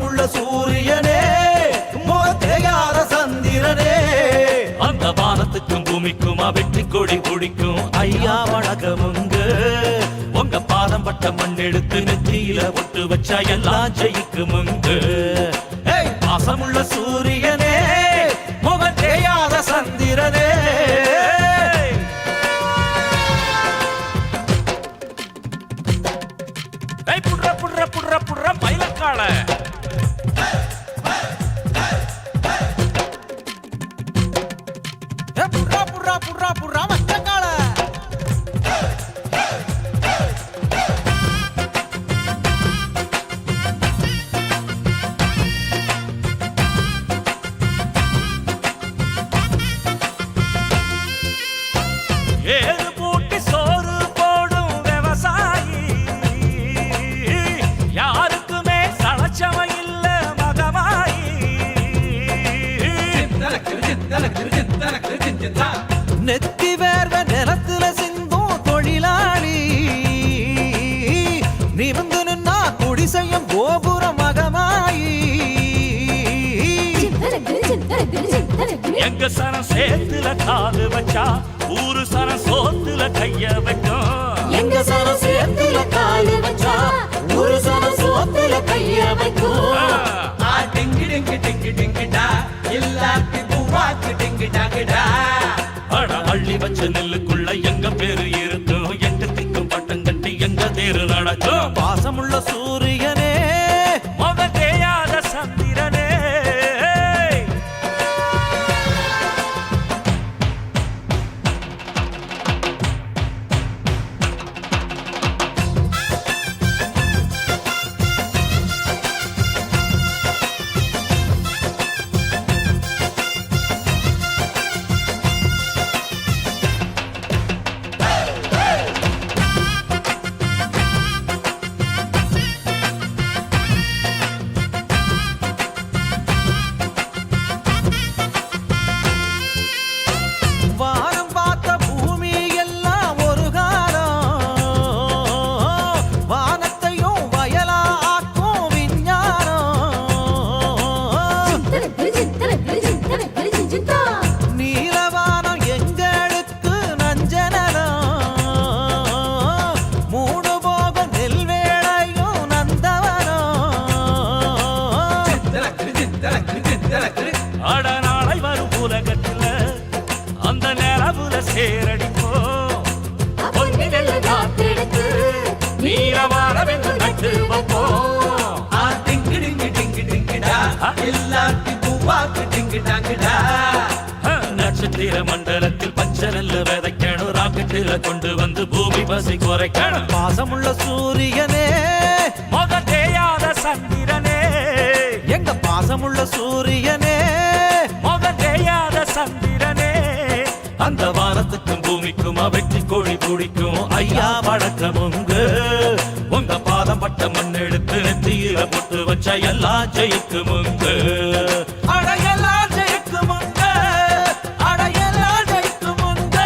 பாசமுள்ள சூரியனே முகத்தேயாத சந்திரனே அந்த வானத்துக்கும் பூமிக்கும் வெற்றி கொடி பிடிக்கும் ஐயா வணக்கமுங்க உங்க பாதம் பட்ட மண் எடுத்து நெத்தியில ஒட்டு வச்சா எல்லாம் ஜெயிக்குமுங்க பாசமுள்ள சூரியனே முகத்தேயாத சந்திரனே புடுற புடுற புடுற புடுற மயிலக்கால புடுறா புடுறா புடுறா புடுறா மச்சக்கால ஏழு பூட்டி சோறு போடும் விவசாயி யாருக்குமே சளச்சம இல்ல மகமாயி நெத்தி வேர்வ நிலத்துல சிந்தும் தொழிலாளி நிமிந்து நின்னா குடிசையும் கோபுர மகமாயி எங்க சனம் சேத்துல காலு வச்சா ஊரு சனம் சோத்துல கைய வைக்கும் எங்க சன சேத்துல காலு வச்சா ஒரு சன சோத்துல கைய வைக்கும் டிங்கு டிங்கு டிங்கு டிங்குடா எல்லாத்தி பூவாக்கு டிங்கு டாங்குடா அட அள்ளி வச்ச நெல்லுக்குள்ள எங்க பேரு இருக்கும் எங்க திக்கும் பட்டம் கட்டி எங்க தேரு நடக்கும் பாசமுள்ள சூரியனே முகத்தேயாத சந்திரனே வானம் பார்த்த பூமி எல்லாம் ஒரு காலம் வானத்தையும் வயலா ஆக்கும் விஞ்ஞானம் நீலவானம் எங்களுக்கு நஞ்சனலம் மூணு போக நெல் வேளையும் நந்தவனம் அட நாளை வரும் உலகத்துல அந்த நிலவுல சேரடிப்போம் பொன்னி நெல்லு காத்தெடுத்து நீரவாரவென்று நட்டு வைப்போம் டிங்கு டிங்கு டிங்கு டிங்குடா எல்லாத்தி பூவாக்கு டிங்கு டாங்குடா நட்சத்திர மண்டலத்தில் பச்சை நெல்லு விதைக்கணும் ராக்கெட்டில கொண்டு வந்து பூமி பசி குறைக்கணும் பாசமுள்ள சூரியனே முகத்தேயாத சந்திரனே எங்க பாசமுள்ள சூரியனே முகத்தேயாத சந்திரனே அந்த வானத்துக்கும் பூமிக்கும் வெற்றி கோழி பிடிக்கும் ஐயா வணக்கமுங்க உங்க பாதம் பட்ட மண் எடுத்து நெத்தியில போட்டு வச்ச எல்லாம் ஜெயிக்குமுங்க அடையெல்லாம் ஜெயிக்குமுங்க அடையெல்லாம் ஜெயிக்குமுங்க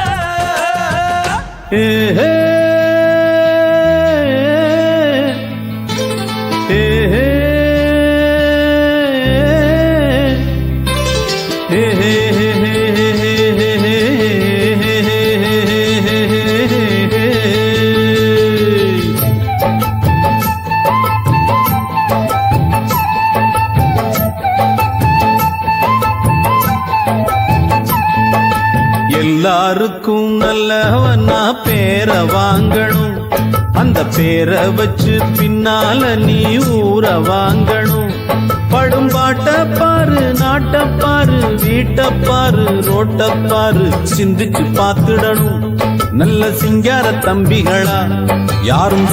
எல்லாருக்கும் நல்லவனா பேர வாங்கணும் அந்த பேரை வச்சு பின்னால நீ ஊற வாங்கணும் படும் பாட்ட பாரு நாட்ட பாரு வீட்ட பாரு ரோட்ட பாரு சிந்திச்சு பார்த்துடணும் நல்ல சிங்கார தம்பிகளா யாரும்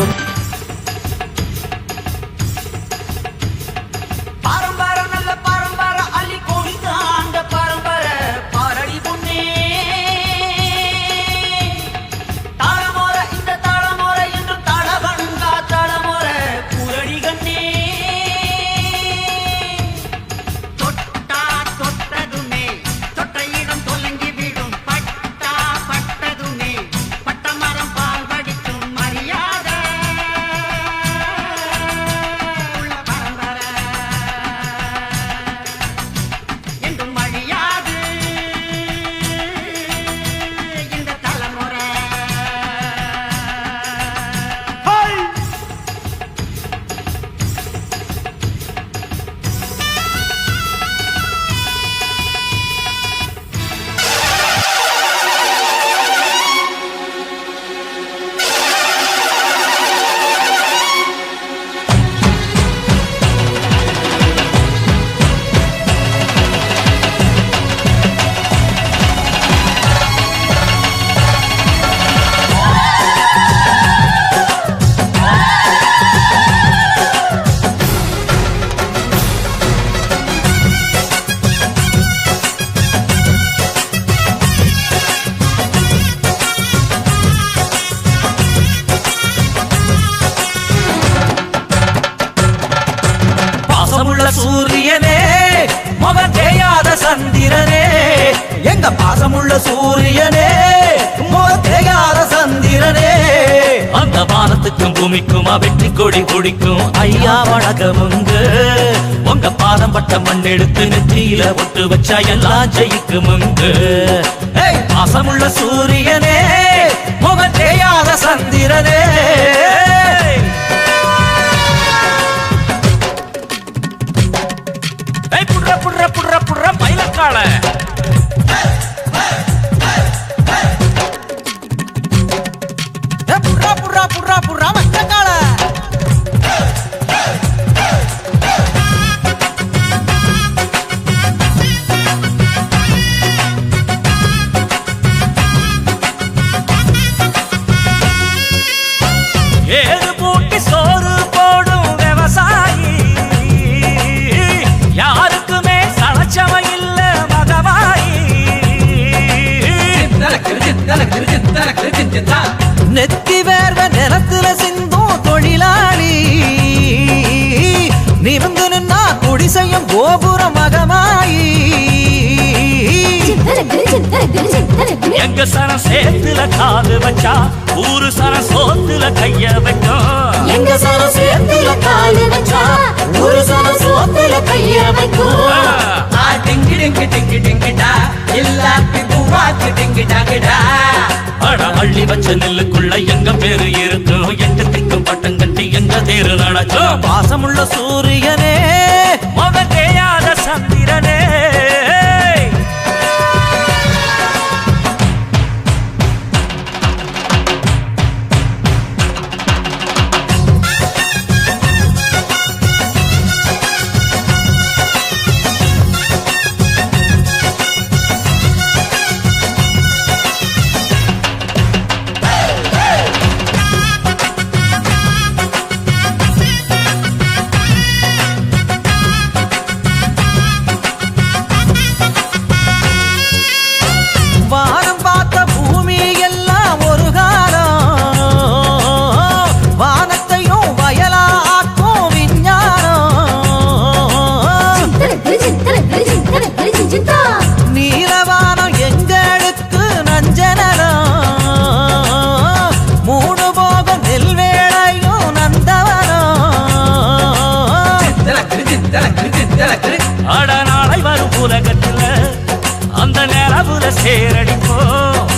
சூரியனே முகம் தேயாத சந்திரனே எங்க பாசமுள்ள சூரியனே முகம் தேயாத சந்திரனே அந்த வானத்துக்கும் பூமிக்கும் வெற்றி கொடி குடிக்கும் ஐயா வணக்கமுங்க உங்க பாதம் பட்ட மண் எடுத்து நெற்றியில ஒட்டு வச்சா எல்லாம் ஜெயிக்குமுங்க பாசமுள்ள சூரியனே முகம் தேயாத சந்திரனே புடுற புடுற புடுற புடுற மயிலக்கால புடுறா புடுறா புடுறா புடுறா மயிலக்கால ஏறு பூட்டி சோறு போடும் விவசாயி யாருக்குமே சளைச்சவ இல்ல மகவாயி நெத்தி வேர்வ நிலத்துல சிந்தும் தொழிலாளி நிமிந்து நின்னா குடிசையும் கோபுர மகமாயி எங்க சன சேத்துல காது வச்சா ஊரு சன சோத்துல கைய வைக்கும் எங்க சன சேத்துல காலு வச்சா ஒரு சன சோத்துல கைய வைக்கும் டிங்கி டிங்கி டிங்கி டிங்கிடா எல்லாத்தி பூவாக்கு டிங்கி டாங்கடா அட அள்ளி வச்ச நெல்லுக்குள்ள எங்க பேரு இருக்கும் எட்டு திக்கும் பட்டம் கட்டி எங்க தேரு நடக்கும் பாசமுள்ள சூரியனே முகம் தேயாத சந்திரனே வானம் பார்த்த பூமி எல்லாம் ஒரு காலம் வானத்தையும் வயலா ஆக்கும் விஞ்ஞானம் நீலவானம் எங்களுக்கு நஞ்சனலம் மூணு போகம் நெல்வேளையும் நந்தவனம் அட நாளை வரும் உலகத்துல அந்த நிலவுல சேரடிப்போம்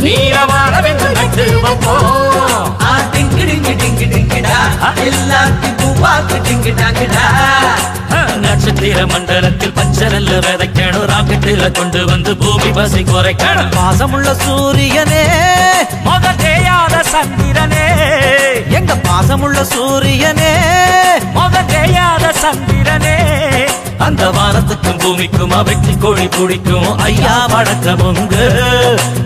நீரவாழவென்று நட்டு வைப்போம் டிங்கி டிங்கி டிங்கி டிங்கிடா எல்லாத்தி பூவாக்கு டிங்கி டாங்கடா நட்சத்திர மண்டலத்தில் பச்சை நெல்லு விதைக்கணும் ராக்கெட்டில கொண்டு வந்து பூமி பசி குறைக்கணும் பாசமுள்ள சூரியனே முகம் தேயாத சந்திரனே எங்க பாசமுள்ள சூரியனே முகம் தேயாத சந்திரனே அந்த வானத்துக்கும் பூமிக்கும் வெற்றி கோழி பிடிக்கும் ஐயா வணக்கமுங்க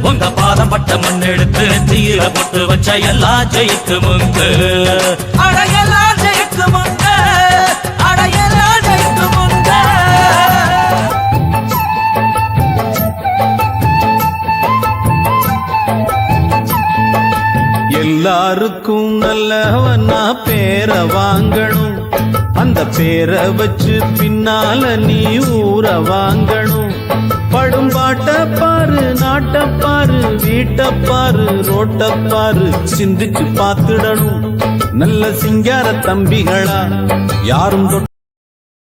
உங்க பாதம் பட்ட மண் எடுத்து நெத்தியில போட்டு வச்ச எல்லாம் ஜெயிக்குமுங்க அடையெல்லாம் ஜெயிக்குமுங்க அடையெல்லாம் ஜெயிக்குமுங்க எல்லாருக்கும் நல்லவனா பேரை வாங்கணும் அந்த பேரை வச்சு பின்னால நீ ஊற வாங்கணும் படும்பாட்ட பாரு நாட்ட பாரு வீட்ட பாரு ரோட்ட பாரு சிந்திச்சு பார்த்துடணும் நல்ல சிங்கார தம்பிகளா யாரும்